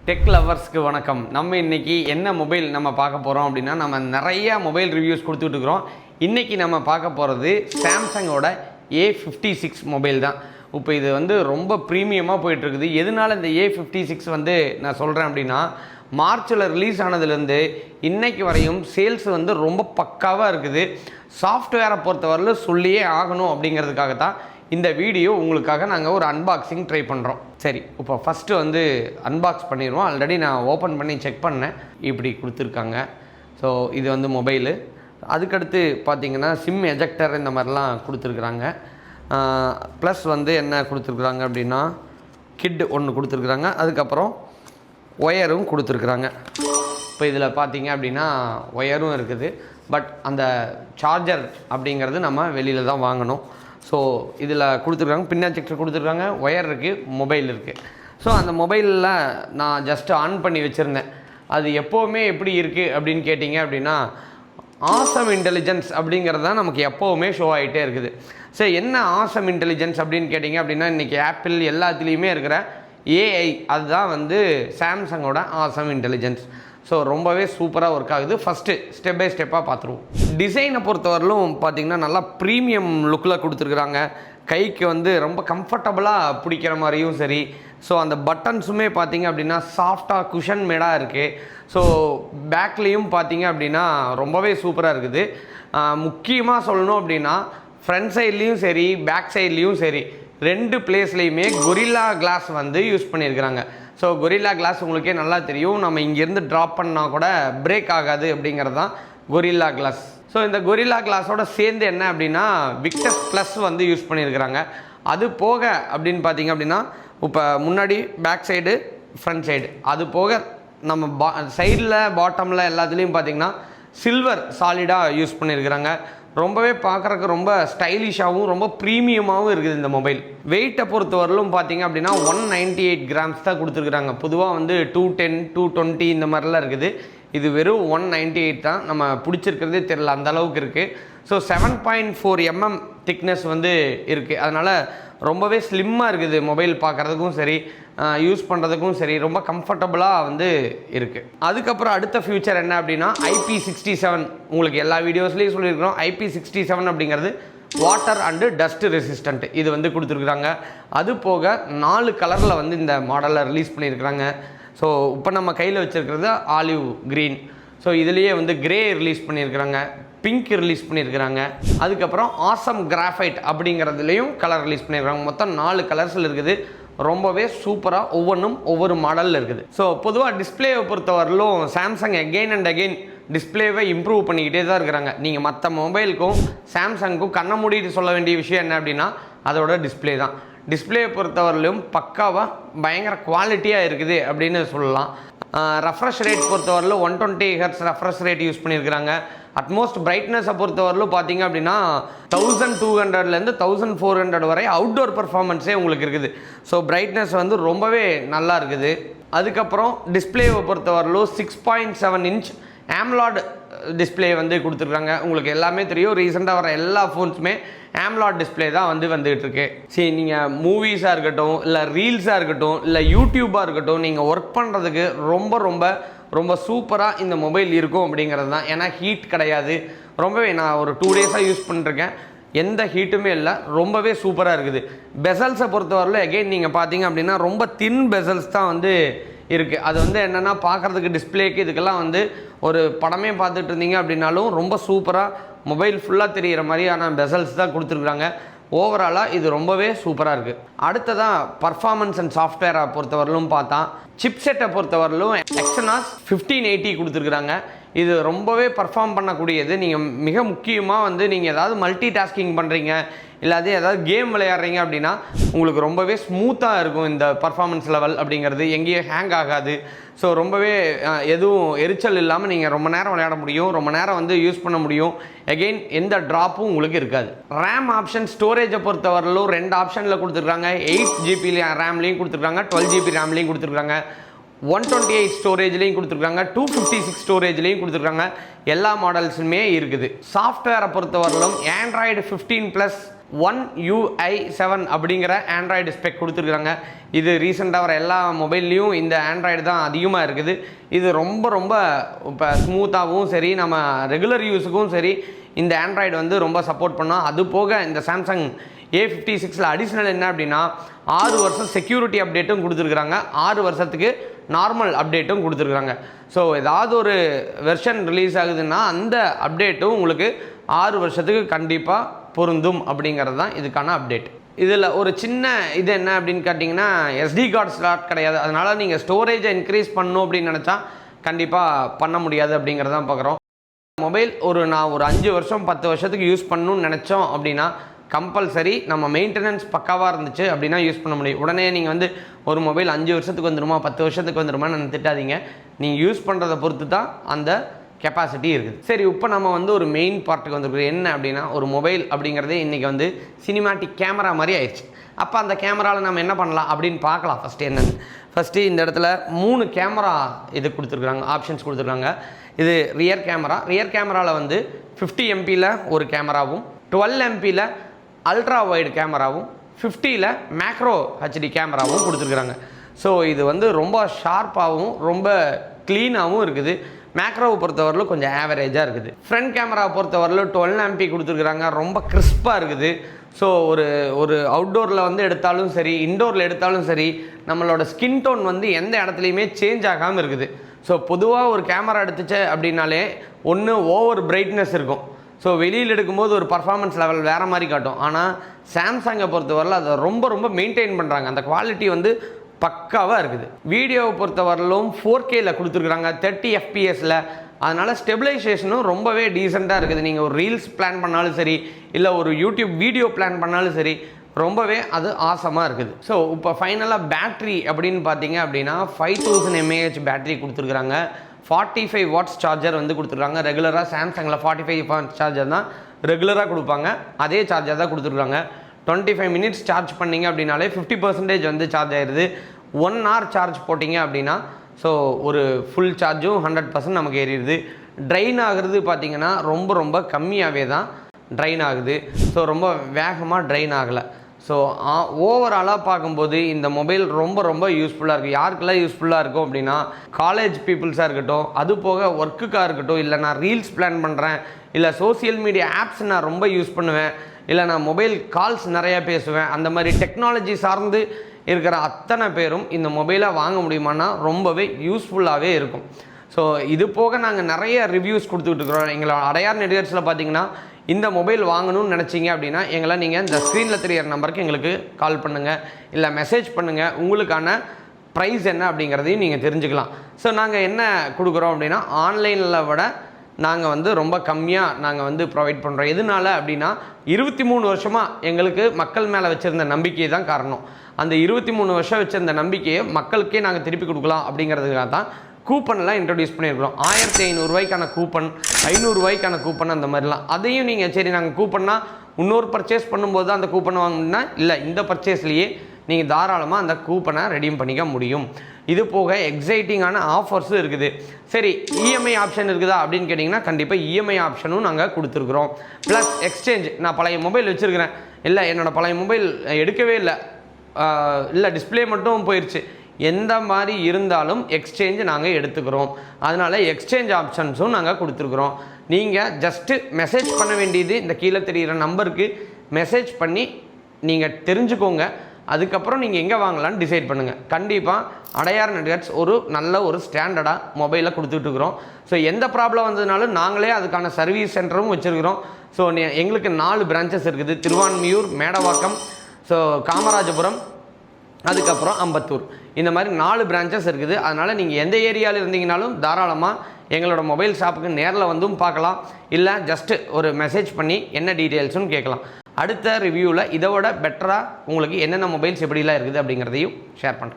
Tech லவர்ஸ்க்கு வணக்கம். நம்ம இன்றைக்கி என்ன மொபைல் நம்ம பார்க்க போகிறோம் அப்படின்னா, நம்ம நிறையா மொபைல் ரிவ்யூஸ் கொடுத்துட்டு இருக்கிறோம். இன்றைக்கி நம்ம பார்க்க போகிறது சாம்சங்கோட A56 மொபைல் தான். இப்போ இது ரொம்ப ப்ரீமியமாக போயிட்டுருக்குது. எதனால் இந்த A56 நான் சொல்கிறேன் அப்படின்னா, மார்ச்சில் ரிலீஸ் ஆனதுலேருந்து இன்றைக்கு வரையும் சேல்ஸ் ரொம்ப பக்காவாக இருக்குது. சாஃப்ட்வேரை பொறுத்தவரையில் சொல்லியே ஆகணும் அப்படிங்கிறதுக்காக தான் இந்த வீடியோ உங்களுக்காக நாங்கள் ஒரு அன்பாக்சிங் ட்ரை பண்ணுறோம். சரி, இப்போ ஃபஸ்ட்டு அன்பாக்ஸ் பண்ணிடுவோம். ஆல்ரெடி நான் ஓப்பன் பண்ணி செக் பண்ணேன். இப்படி கொடுத்துருக்காங்க. ஸோ இது மொபைலு. அதுக்கடுத்து பார்த்திங்கன்னா சிம் எஜெக்டர் இந்த மாதிரிலாம் கொடுத்துருக்குறாங்க. ப்ளஸ் என்ன கொடுத்துருக்குறாங்க அப்படின்னா, கிட் ஒன்று கொடுத்துருக்குறாங்க. அதுக்கப்புறம் ஒயரும் கொடுத்துருக்குறாங்க. இப்போ இதில் பார்த்திங்க அப்படின்னா ஒயரும் இருக்குது. பட் அந்த சார்ஜர் அப்படிங்கிறது நம்ம வெளியில் தான் வாங்கணும். ஸோ இதில் கொடுத்துருக்காங்க, பின் எஜெக்டர் கொடுத்துருக்காங்க, ஒயர் இருக்குது, மொபைல் இருக்குது. ஸோ அந்த மொபைலில் நான் ஜஸ்ட்டு ஆன் பண்ணி வச்சுருந்தேன். அது எப்போவுமே எப்படி இருக்குது அப்படின்னு கேட்டிங்க அப்படின்னா, ஆசம் இன்டெலிஜென்ஸ் அப்படிங்கிறது தான் நமக்கு எப்போவுமே ஷோ ஆகிட்டே இருக்குது. சரி, என்ன ஆசம் இன்டெலிஜென்ஸ் அப்படின்னு கேட்டிங்க அப்படின்னா, இன்றைக்கி ஆப்பிள் எல்லாத்துலேயுமே இருக்கிற ஏஐ அதுதான் சாம்சங்கோட ஆசம் இன்டெலிஜென்ஸ். ஸோ ரொம்பவே சூப்பராக ஒர்க் ஆகுது. ஃபஸ்ட்டு ஸ்டெப் பை ஸ்டெப்பாக பார்த்துருவோம். டிசைனை பொறுத்தவரையிலும் பார்த்திங்கன்னா நல்லா ப்ரீமியம் லுக்கில் கொடுத்துருக்குறாங்க. கைக்கு ரொம்ப கம்ஃபர்டபுளாக பிடிக்கிற மாதிரியும் சரி. ஸோ அந்த பட்டன்ஸுமே பார்த்திங்க அப்படின்னா சாஃப்டாக குஷன் மேடாக இருக்குது. ஸோ பேக்லேயும் பார்த்திங்க அப்படின்னா ரொம்பவே சூப்பராக இருக்குது. முக்கியமாக சொல்லணும் அப்படின்னா, ஃப்ரண்ட் சைட்லேயும் சரி பேக் சைட்லேயும் சரி ரெண்டு பிளேஸ்லேயுமே கொரில்லா கிளாஸ் யூஸ் பண்ணியிருக்கிறாங்க. ஸோ கொரில்லா கிளாஸ் உங்களுக்கே நல்லா தெரியும். நம்ம இங்கேருந்து ட்ராப் பண்ணால் கூட பிரேக் ஆகாது அப்படிங்கிறது தான் கொரில்லா கிளாஸ். ஸோ இந்த கொரில்லா கிளாஸோட சேர்ந்து என்ன அப்படின்னா விக்டஸ் ப்ளஸ் யூஸ் பண்ணியிருக்கிறாங்க. அது போக அப்படின்னு பார்த்திங்க அப்படின்னா, இப்போ முன்னாடி பேக் சைடு ஃப்ரண்ட் சைடு அது போக நம்ம சைடில் பாட்டமில் எல்லாத்துலேயும் பார்த்திங்கன்னா சில்வர் சாலிடாக யூஸ் பண்ணியிருக்கிறாங்க. ரொம்பவே பார்க்குறக்கு ரொம்ப ஸ்டைலிஷாகவும் ரொம்ப ப்ரீமியமாகவும் இருக்குது இந்த மொபைல். வெயிட்டை பொறுத்தவரையிலும் பார்த்திங்க அப்படின்னா 198 கிராம்ஸ் தான் கொடுத்துருக்குறாங்க. பொதுவாக 210 220 இந்த மாதிரிலாம் இருக்குது. இது வெறும் 198 தான். நம்ம பிடிச்சிருக்கிறதே தெரில, அந்த அளவுக்கு இருக்குது. ஸோ 7.4 mm திக்னஸ் இருக்குது. அதனால் ரொம்பவே ஸ்லிம்மாக இருக்குது. மொபைல் பார்க்குறதுக்கும் சரி யூஸ் பண்ணுறதுக்கும் சரி ரொம்ப கம்ஃபர்டபுளாக இருக்குது. அதுக்கப்புறம் அடுத்த ஃபியூச்சர் என்ன அப்படின்னா IP67. உங்களுக்கு எல்லா வீடியோஸ்லேயும் சொல்லியிருக்கிறோம். IP67 அப்படிங்கிறது வாட்டர் அண்டு டஸ்ட் ரெசிஸ்டண்ட். இது கொடுத்துருக்குறாங்க. அது போக 4 கலரில் இந்த மாடலில் ரிலீஸ் பண்ணியிருக்கிறாங்க. ஸோ இப்போ நம்ம கையில் வச்சுருக்கிறது ஆலிவ் க்ரீன். ஸோ இதுலேயே கிரே ரிலீஸ் பண்ணியிருக்கிறாங்க, பிங்க் ரிலீஸ் பண்ணியிருக்கிறாங்க. அதுக்கப்புறம் ஆசம் கிராஃபைட் அப்படிங்கிறதுலையும் கலர் ரிலீஸ் பண்ணியிருக்காங்க. மொத்தம் 4 கலர்ஸில் இருக்குது. ரொம்பவே சூப்பராக ஒவ்வொன்றும் ஒவ்வொரு மாடலில் இருக்குது. ஸோ பொதுவாக டிஸ்பிளேவை பொறுத்தவரையிலும் சாம்சங் அகெயின் அண்ட் அகெயின் டிஸ்பிளேவை இம்ப்ரூவ் பண்ணிக்கிட்டே தான் இருக்கிறாங்க. நீங்கள் மற்ற மொபைலுக்கும் சாம்சங்க்கும் கண்ண மூடிட்டு சொல்ல வேண்டிய விஷயம் என்ன அப்படின்னா அதோட டிஸ்பிளே தான். டிஸ்பிளேயை பொறுத்தவரையிலும் பக்காவாக பயங்கர குவாலிட்டியாக இருக்குது அப்படின்னு சொல்லலாம். ரெஃப்ரெஷ் ரேட் பொறுத்தவரையிலும் 120 Hz ரெஃப்ரெஷ் ரேட் யூஸ் பண்ணியிருக்கிறாங்க. அட்மோஸ்ட் பிரைட்னஸை பொறுத்தவரையிலும் பார்த்திங்க அப்படின்னா 1200லேருந்து 1400 வரை அவுட்டோர் பர்ஃபார்மன்ஸே உங்களுக்கு இருக்குது. ஸோ பிரைட்னஸ் ரொம்பவே நல்லா இருக்குது. அதுக்கப்புறம் டிஸ்பிளேவை பொறுத்தவரையிலும் 6.7 inch AMOLED டிஸ்பிளே கொடுத்துருக்காங்க. உங்களுக்கு எல்லாமே தெரியும், ரீசெண்டாக வர எல்லா ஃபோன்ஸுமே AMOLED டிஸ்பிளே தான் வந்துகிட்டு இருக்கு. சரி, நீங்கள் மூவிஸாக இருக்கட்டும், இல்லை ரீல்ஸாக இருக்கட்டும், இல்லை யூடியூப்பாக இருக்கட்டும், நீங்கள் ஒர்க் பண்ணுறதுக்கு ரொம்ப ரொம்ப ரொம்ப சூப்பராக இந்த மொபைல் இருக்கும் அப்படிங்கிறது தான். ஏன்னா ஹீட் கிடையாது. ரொம்பவே நான் ஒரு 2 days யூஸ் பண்ணிருக்கேன். எந்த ஹீட்டுமே இல்லை. ரொம்பவே சூப்பராக இருக்குது. பெசல்ஸை பொறுத்தவரையில் எகெயின் நீங்கள் பார்த்தீங்க அப்படின்னா ரொம்ப தின் பெசல்ஸ் தான் இருக்குது. அது என்னென்னா பார்க்குறதுக்கு டிஸ்பிளேக்கு இதுக்கெல்லாம் ஒரு படமே பார்த்துட்டு இருந்தீங்க அப்படின்னாலும் ரொம்ப சூப்பராக மொபைல் ஃபுல்லாக தெரிகிற மாதிரியான பெசல்ஸ் தான் கொடுத்துருக்குறாங்க. ஓவராலாக இது ரொம்பவே சூப்பராக இருக்குது. அடுத்ததான் பர்ஃபார்மன்ஸ் அண்ட் சாஃப்ட்வேரை பொறுத்தவரையிலும் பார்த்தா சிப்செட்டை பொறுத்தவரையிலும் Exynos 1580 கொடுத்துருக்குறாங்க. இது ரொம்பவே பர்ஃபார்ம் பண்ணக்கூடியது. நீங்கள் மிக முக்கியமாக நீங்கள் ஏதாவது மல்டி டாஸ்கிங் பண்ணுறீங்க, இல்லாது ஏதாவது கேம் விளையாடுறீங்க அப்படின்னா உங்களுக்கு ரொம்பவே ஸ்மூத்தாக இருக்கும். இந்த பர்ஃபார்மன்ஸ் லெவல் அப்படிங்கிறது எங்கேயும் ஹேங் ஆகாது. ஸோ ரொம்பவே எதுவும் எரிச்சல் இல்லாமல் நீங்கள் ரொம்ப நேரம் விளையாட முடியும், ரொம்ப நேரம் யூஸ் பண்ண முடியும். எகெயின் எந்த ட்ராப்பும் உங்களுக்கு இருக்காது. ரேம் ஆப்ஷன் ஸ்டோரேஜை பொறுத்தவரையிலும் 2 ஆப்ஷனில் கொடுத்துருக்காங்க. 8GB ரேம்லேயும் கொடுத்துருக்காங்க, 12GB ரேம்லேயும் கொடுத்துருக்காங்க, 128 ஸ்டோரேஜ்லேயும் கொடுத்துருக்காங்க, 256 ஸ்டோரேஜ்லேயும் கொடுத்துருக்காங்க. எல்லா மாடல்ஸுமே இருக்குது. சாஃப்ட்வேரை பொறுத்தவரையிலும் Android 15+ One UI 7 அப்படிங்கிற ஆண்ட்ராய்டு ஸ்பெக் கொடுத்துருக்குறாங்க. இது ரீசெண்டாக வர எல்லா மொபைல்லையும் இந்த ஆண்ட்ராய்டு தான் அதிகமாக இருக்குது. இது ரொம்ப ரொம்ப இப்போ ஸ்மூத்தாகவும் சரி, நம்ம ரெகுலர் யூஸுக்கும் சரி இந்த ஆண்ட்ராய்டு வந்து ரொம்ப சப்போர்ட் பண்ணோம். அது போக இந்த சாம்சங் A56 அடிஷ்னல் என்ன அப்படின்னா 6 வருஷம் செக்யூரிட்டி அப்டேட்டும் கொடுத்துருக்குறாங்க, 6 வருஷத்துக்கு நார்மல் அப்டேட்டும் கொடுத்துருக்குறாங்க. ஸோ ஏதாவது ஒரு வெர்ஷன் ரிலீஸ் ஆகுதுன்னா அந்த அப்டேட்டும் உங்களுக்கு 6 வருஷத்துக்கு கண்டிப்பாக பொருந்தும் அப்படிங்கிறது தான் இதுக்கான அப்டேட். இதில் ஒரு சின்ன இது என்ன அப்படின்னு கேட்டிங்கன்னா, SD கார்டு ஸ்லாட் கிடையாது. அதனால் நீங்கள் ஸ்டோரேஜை இன்க்ரீஸ் பண்ணணும் அப்படின்னு நினச்சா கண்டிப்பாக பண்ண முடியாது அப்படிங்கிறதான் பார்க்குறோம். மொபைல் நான் ஒரு 5 வருஷம் 10 வருஷத்துக்கு யூஸ் பண்ணணும்னு நினச்சோம் அப்படின்னா கம்பல்சரி நம்ம மெயின்டெனன்ஸ் பக்காவாக இருந்துச்சு அப்படின்னா யூஸ் பண்ண முடியும். உடனே நீங்கள் வந்து ஒரு மொபைல் 5 வருஷத்துக்கு வந்துடுமா 10 வருஷத்துக்கு வந்துடுமான்னு திட்டாதீங்க. நீங்கள் யூஸ் பண்ணுறதை பொறுத்து தான் அந்த கெப்பாசிட்டி இருக்குது. சரி, இப்போ நம்ம வந்து ஒரு மெயின் பார்ட்டுக்கு வந்துருக்குறோம். என்ன அப்படின்னா, ஒரு மொபைல் அப்படிங்கிறதே இன்றைக்கி வந்து சினிமாட்டிக் கேமரா மாதிரி ஆயிடுச்சு. அப்போ அந்த கேமராவில் நம்ம என்ன பண்ணலாம் அப்படின்னு பார்க்கலாம். ஃபஸ்ட்டு இந்த இடத்துல 3 கேமரா இது கொடுத்துருக்குறாங்க, ஆப்ஷன்ஸ் கொடுத்துருக்காங்க. இது ரியர் கேமராவில் வந்து 50 MPயில் ஒரு கேமராவும், 12 MPயில் அல்ட்ரா வைடு கேமராவும், 50ல் மேக்ரோ HD கேமராவும் கொடுத்துருக்குறாங்க. ஸோ இது வந்து ரொம்ப ஷார்ப்பாகவும் ரொம்ப க்ளீனாகவும் இருக்குது. மேக்ரோவை பொறுத்தவரையிலும் கொஞ்சம் ஆவரேஜாக இருக்குது. ஃப்ரண்ட் கேமராவை பொறுத்தவரையிலும் 12 MP கொடுத்துருக்குறாங்க, ரொம்ப கிறிஸ்பாக இருக்குது. ஸோ ஒரு அவுட்டோரில் வந்து எடுத்தாலும் சரி, இன்டோரில் எடுத்தாலும் சரி, நம்மளோட ஸ்கின் டோன் வந்து எந்த இடத்துலையுமே சேஞ்ச் ஆகாமல் இருக்குது. ஸோ பொதுவாக ஒரு கேமரா எடுத்துச்சு அப்படின்னாலே ஒன்று ஓவர் பிரைட்னஸ் இருக்கும். ஸோ வெளியில் எடுக்கும்போது ஒரு பர்ஃபார்மன்ஸ் லெவல் வேறு மாதிரி காட்டும். ஆனால் சாம்சங்கை பொறுத்தவரையில் அதை ரொம்ப ரொம்ப மெயின்டைன் பண்ணுறாங்க. அந்த குவாலிட்டி வந்து பக்காவாக இருக்குது. வீடியோவை பொறுத்தவரையிலும் 4Kல கொடுத்துருக்குறாங்க, 30 FPSல. அதனால் ஸ்டெபிலைசேஷனும் ரொம்பவே டீசெண்டாக இருக்குது. நீங்கள் ஒரு ரீல்ஸ் பிளான் பண்ணாலும் சரி, இல்லை ஒரு யூடியூப் வீடியோ பிளான் பண்ணாலும் சரி, ரொம்பவே அது ஆசமாக இருக்குது. ஸோ இப்போ ஃபைனலாக பேட்ரி அப்படின்னு பார்த்தீங்க அப்படின்னா 5000 mAh பேட்ரி கொடுத்துருக்குறாங்க. 45 வாட்ஸ் சார்ஜர் வந்து கொடுத்துருக்காங்க. ரெகுலராக சாம்சங்கில் 45 வாட்ஸ் சார்ஜர் தான் ரெகுலராக கொடுப்பாங்க, அதே சார்ஜர் தான் கொடுத்துருக்காங்க. 25 மினிட்ஸ் சார்ஜ் பண்ணிங்க அப்படின்னாலே 50% வந்து சார்ஜ் ஆயிடுது. 1 hour சார்ஜ் போட்டிங்க அப்படின்னா ஸோ ஒரு ஃபுல் சார்ஜும் 100% நமக்கு ஏறிடுது. ட்ரைன் ஆகுறது பார்த்திங்கன்னா ரொம்ப ரொம்ப கம்மியாகவே தான் ட்ரைன் ஆகுது. ஸோ ரொம்ப வேகமாக ட்ரைன் ஆகலை. ஸோ ஓவராலாக பார்க்கும்போது இந்த மொபைல் ரொம்ப ரொம்ப யூஸ்ஃபுல்லாக இருக்குது. யாருக்கெல்லாம் யூஸ்ஃபுல்லாக இருக்கும் அப்படின்னா, காலேஜ் பீப்புள்ஸாக இருக்கட்டும், அது போக ஒர்க்குக்காக இருக்கட்டும், இல்லை நான் ரீல்ஸ் பிளான் பண்ணுறேன், இல்லை சோசியல் மீடியா ஆப்ஸ் நான் ரொம்ப யூஸ் பண்ணுவேன், இல்லை நான் மொபைல் கால்ஸ் நிறையா பேசுவேன், அந்த மாதிரி டெக்னாலஜி சார்ந்து இருக்கிற அத்தனை பேரும் இந்த மொபைலை வாங்க முடியுமான்னா ரொம்பவே யூஸ்ஃபுல்லாகவே இருக்கும். ஸோ இது போக நாங்கள் நிறைய ரிவ்யூஸ் கொடுத்துக்கிட்டு இருக்கிறோம். எங்களோட அடையார் நெட்வொர்க்ஸில் பார்த்தீங்கன்னா இந்த மொபைல் வாங்கணும்னு நினச்சிங்க அப்படின்னா எங்களை நீங்கள் இந்த ஸ்க்ரீனில் தெரியிற நம்பருக்கு எங்களுக்கு கால் பண்ணுங்கள், இல்லை மெசேஜ் பண்ணுங்கள். உங்களுக்கான ப்ரைஸ் என்ன அப்படிங்கிறதையும் நீங்கள் தெரிஞ்சுக்கலாம். ஸோ நாங்கள் என்ன கொடுக்குறோம் அப்படின்னா, ஆன்லைனில் விட நாங்கள் வந்து ரொம்ப கம்மியாக நாங்கள் வந்து ப்ரொவைட் பண்ணுறோம். எதனால அப்படின்னா 23 வருஷமாக எங்களுக்கு மக்கள் மேலே வச்சுருந்த நம்பிக்கை தான் காரணம். அந்த 23 வருஷம் வச்சுருந்த நம்பிக்கையை மக்களுக்கே நாங்கள் திருப்பி கொடுக்கலாம் அப்படிங்கிறதுக்காக தான் கூப்பன்லாம் இன்ட்ரடியூஸ் பண்ணியிருக்கிறோம். 1500 ரூபாய்க்கான கூப்பன், 500 ரூபாய்க்கான கூப்பன், அந்த மாதிரிலாம். அதையும் நீங்கள் சரி நாங்கள் கூப்பன்னா இன்னொரு பர்ச்சேஸ் பண்ணும்போது தான் அந்த கூப்பனை வாங்கினா இல்லை, இந்த பர்ச்சேஸ்லேயே நீங்கள் தாராளமாக அந்த கூப்பனை ரெடீம் பண்ணிக்க முடியும். இது போக எக்ஸைட்டிங்கான ஆஃபர்ஸும் இருக்குது. சரி, இஎம்ஐ ஆப்ஷன் இருக்குதா அப்படின்னு கேட்டிங்கன்னா கண்டிப்பாக இஎம்ஐ ஆப்ஷனும் நாங்கள் கொடுத்துருக்குறோம். ப்ளஸ் எக்ஸ்சேஞ்ச், நான் பழைய மொபைல் வச்சுருக்கிறேன், இல்லை என்னோடய பழைய மொபைல் எடுக்கவே இல்லை டிஸ்பிளே மட்டும் போயிடுச்சு, எந்த மாதிரி இருந்தாலும் எக்ஸ்சேஞ்ச் நாங்கள் எடுத்துக்கிறோம். அதனால் எக்ஸ்சேஞ்ச் ஆப்ஷன்ஸும் நாங்கள் கொடுத்துருக்குறோம். நீங்கள் ஜஸ்ட்டு மெசேஜ் பண்ண வேண்டியது இந்த கீழே தெரிகிற நம்பருக்கு மெசேஜ் பண்ணி நீங்கள் தெரிஞ்சுக்கோங்க. அதுக்கப்புறம் நீங்கள் எங்கே வாங்கலான்னு டிசைட் பண்ணுங்கள். கண்டிப்பாக அடையார் நெட்வொர்க்ஸ் ஒரு நல்ல ஒரு ஸ்டாண்டர்டாக மொபைலில் கொடுத்துட்ருக்குறோம். ஸோ எந்த ப்ராப்ளம் வந்ததுனாலும் நாங்களே அதுக்கான சர்வீஸ் சென்டரும் வச்சுருக்கிறோம். ஸோ எங்களுக்கு 4 பிரான்ச்சஸ் இருக்குது. திருவான்மியூர், மேடவாக்கம், ஸோ காமராஜபுரம், அதுக்கப்புறம் அம்பத்தூர், இந்த மாதிரி 4 பிரான்ச்சஸ் இருக்குது. அதனால் நீங்கள் எந்த ஏரியாவில் இருந்தீங்கனாலும் தாராளமாக எங்களோட மொபைல் ஷாப்புக்கு நேரில் வந்தும் பார்க்கலாம், இல்லை ஜஸ்ட்டு ஒரு மெசேஜ் பண்ணி என்ன டீட்டெயில்ஸும் கேட்கலாம். அடுத்த ரிவ்யூவில் இதோட பெட்டராக உங்களுக்கு என்னென்ன மொபைல்ஸ் எப்படிலாம் இருக்குது அப்படிங்கிறதையும் ஷேர் பண்ணுறேன்.